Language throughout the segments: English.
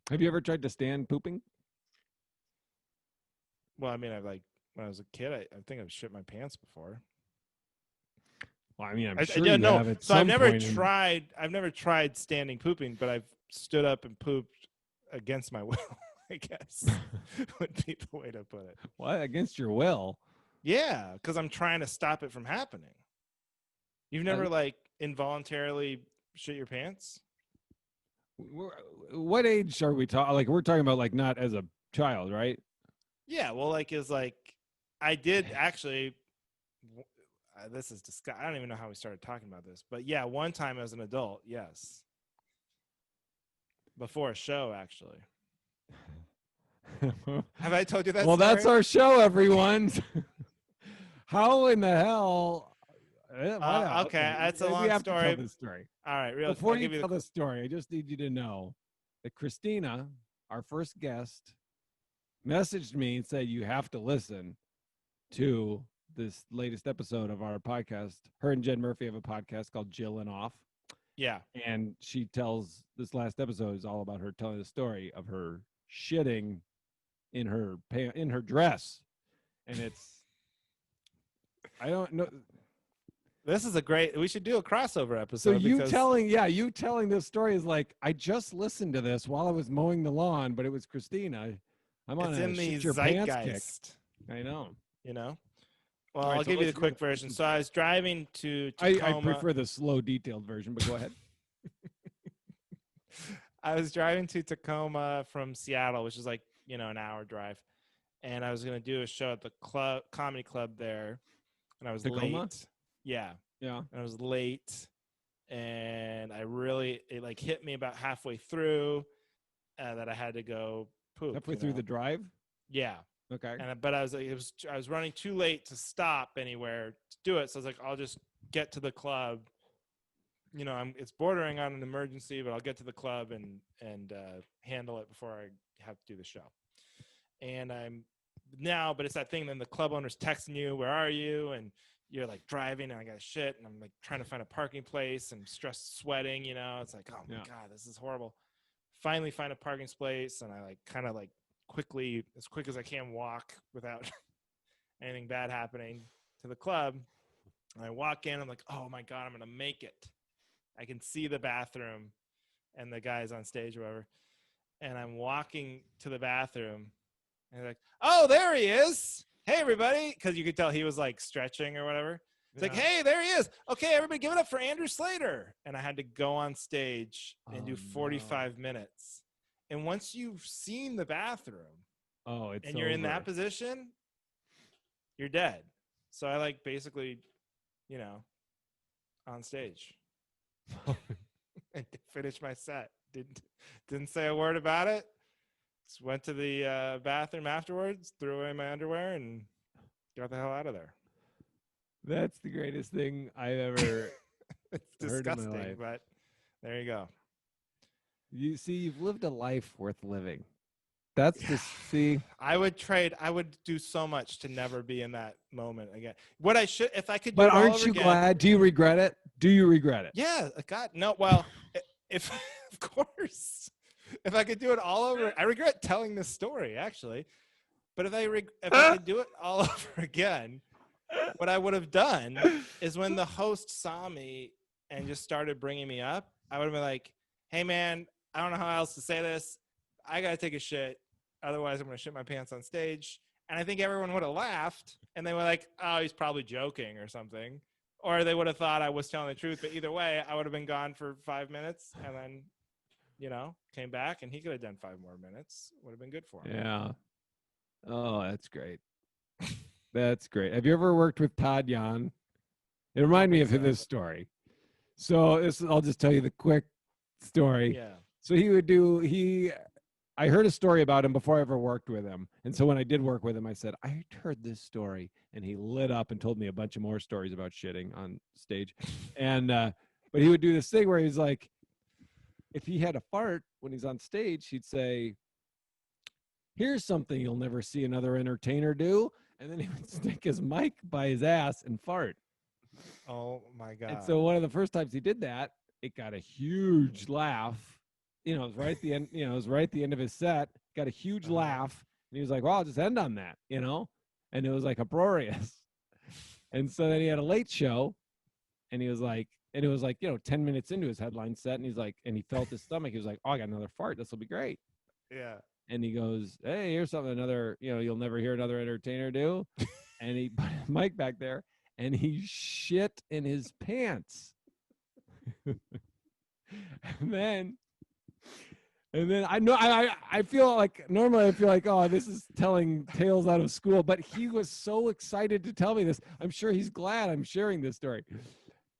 Have you ever tried to stand pooping? Well, I mean, when I was a kid, I think I've shit my pants before. Well, I mean, I'm I sure didn't you know. have at So I've some never point. tried. I've never tried standing pooping, but I've stood up and pooped against my will. I guess would be the way to put it. What? Against your will? Yeah, because I'm trying to stop it from happening. You've Uh, never like involuntarily shit your pants? what age are we talking? Like, we're talking about like not as a child, right? Yeah. Well, I did actually. This is disgusting. I don't even know how we started talking about this, but yeah, one time as an adult, yes, before a show, actually. Have I told you that Well, that's story? our show, everyone. How in the hell? Why not? Okay, Okay, that's a we long have to tell story. this story. All right, Before I'll you give you tell the story, I just need you to know that Christina, our first guest, messaged me and said you have to listen to this latest episode of our podcast. Her and Jen Murphy have a podcast called Jill and Off. Yeah. And she tells this last episode is all about her telling the story of her shitting in her dress. And it's I don't know. This is a great. We should do a crossover episode. So you because telling this story is like, I just listened to this while I was mowing the lawn, but it was Christina. I'm on it's a in the shit your pants kick. zeitgeist. I know. You know. Well, All right, I'll so give you the let's hear quick version. So I was driving to I Tacoma. prefer the slow, detailed version, but go ahead. I was driving to Tacoma from Seattle, which is like an hour drive, and I was gonna do a show at the comedy club there, and I was Tacoma? late. Yeah, Yeah. I was late, and it like hit me about halfway through that I had to go poop. Halfway through the drive? Yeah. Okay. But I was running too late to stop anywhere to do it. So I was like, I'll just get to the club. It's bordering on an emergency, but I'll get to the club and handle it before I have to do the show. And but it's that thing. Then the club owner's texting you, "Where are you?" And you're like driving, and I got shit, and I'm like trying to find a parking place, and stressed, sweating. It's like, oh my god, this is horrible. Finally, find a parking space, and I like kind of like quickly, as quick as I can, walk without anything bad happening to the club. And I walk in, I'm like, oh my god, I'm gonna make it. I can see the bathroom and the guys on stage or whatever. And I'm walking to the bathroom, and they're like, oh, there he is. Hey, everybody. Because you could tell he was like stretching or whatever. It's like, hey, there he is. Okay, everybody give it up for Andrew Slater. And I had to go on stage and do 45 minutes. And once you've seen the bathroom and you're in that position, you're dead. So I like basically, on stage. And finished my set. Didn't say a word about it. Just went to the bathroom afterwards, threw away my underwear, and got the hell out of there. That's the greatest thing I've ever it's heard disgusting, in my life. But there you go. You see, you've lived a life worth living. That's the see. I would do so much to never be in that moment again. What I should, if I could do but it all aren't over you again, glad? Do you regret it? Do you regret it? Yeah, God, no. Well, if of course, if I could do it all over, I regret telling this story actually. But if I could do it all over again, what I would have done is when the host saw me and just started bringing me up, I would have been like, "Hey, man, I don't know how else to say this. I gotta take a shit. Otherwise, I'm gonna shit my pants on stage." And I think everyone would have laughed, and they were like, "Oh, he's probably joking or something." Or they would have thought I was telling the truth. But either way, I would have been gone for 5 minutes and then, came back, and he could have done 5 more minutes. Would have been good for him. Yeah. Oh, that's great. That's great. Have you ever worked with Todd Yan? It reminded me of this story. So I'll just tell you the quick story. Yeah. So I heard a story about him before I ever worked with him. And so when I did work with him, I said, I heard this story. And he lit up and told me a bunch of more stories about shitting on stage. And, but he would do this thing where he's like, if he had a fart when he's on stage, he'd say, here's something you'll never see another entertainer do. And then he would stick his mic by his ass and fart. Oh my God. And so one of the first times he did that, it got a huge laugh. you know, it was right at the end. You know, it was right at the end of his set. Got a huge Uh-huh. laugh, and he was like, "Well, I'll just end on that," and it was like uproarious. And so then he had a late show, and he was like, and it was like 10 minutes into his headline set, and he's like, and he felt his stomach. He was like, "Oh, I got another fart. This will be great." Yeah. And he goes, "Hey, here's something another you'll never hear another entertainer do." And he put his mic back there, and he shit in his pants. and then And then I feel like normally I feel like, oh, this is telling tales out of school, but he was so excited to tell me this. I'm sure he's glad I'm sharing this story.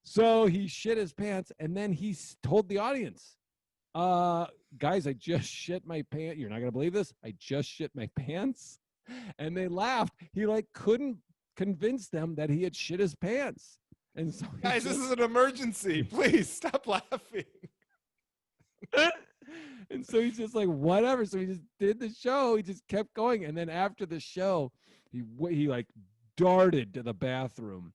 So he shit his pants, and then he told the audience, guys, I just shit my pants. You're not gonna believe this. I just shit my pants. And they laughed. He like couldn't convince them that he had shit his pants. And so Guys, this is an emergency. Please stop laughing. And so he's just like, whatever. So he just did the show. He just kept going. And then after the show, he like darted to the bathroom,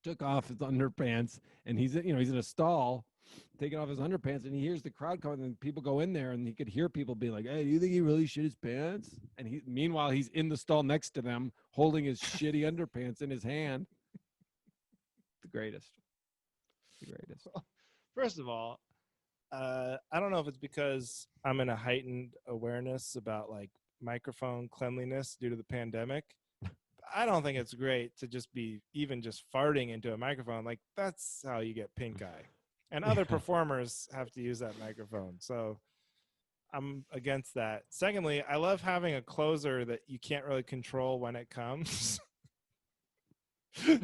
took off his underpants, and he's in a stall, taking off his underpants, and he hears the crowd coming, and people go in there, and he could hear people be like, "Hey, do you think he really shit his pants?" And meanwhile, he's in the stall next to them, holding his shitty underpants in his hand. The greatest. The greatest. First of all, I don't know if it's because I'm in a heightened awareness about like microphone cleanliness due to the pandemic. I don't think it's great to just be even just farting into a microphone. Like that's how you get pink eye. And other performers have to use that microphone. So I'm against that. Secondly, I love having a closer that you can't really control when it comes.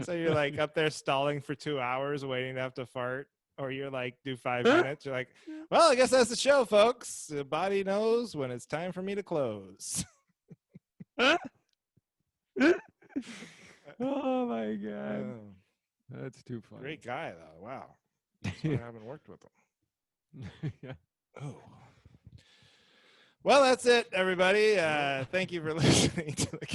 So you're like up there stalling for 2 hours waiting to have to fart. Or you're like, do 5 minutes. You're like, well, I guess that's the show, folks. The body knows when it's time for me to close. Oh my god, that's too funny. Great guy, though. Wow. That's why I haven't worked with him. Yeah. Oh. Well, that's it, everybody. Thank you for listening to the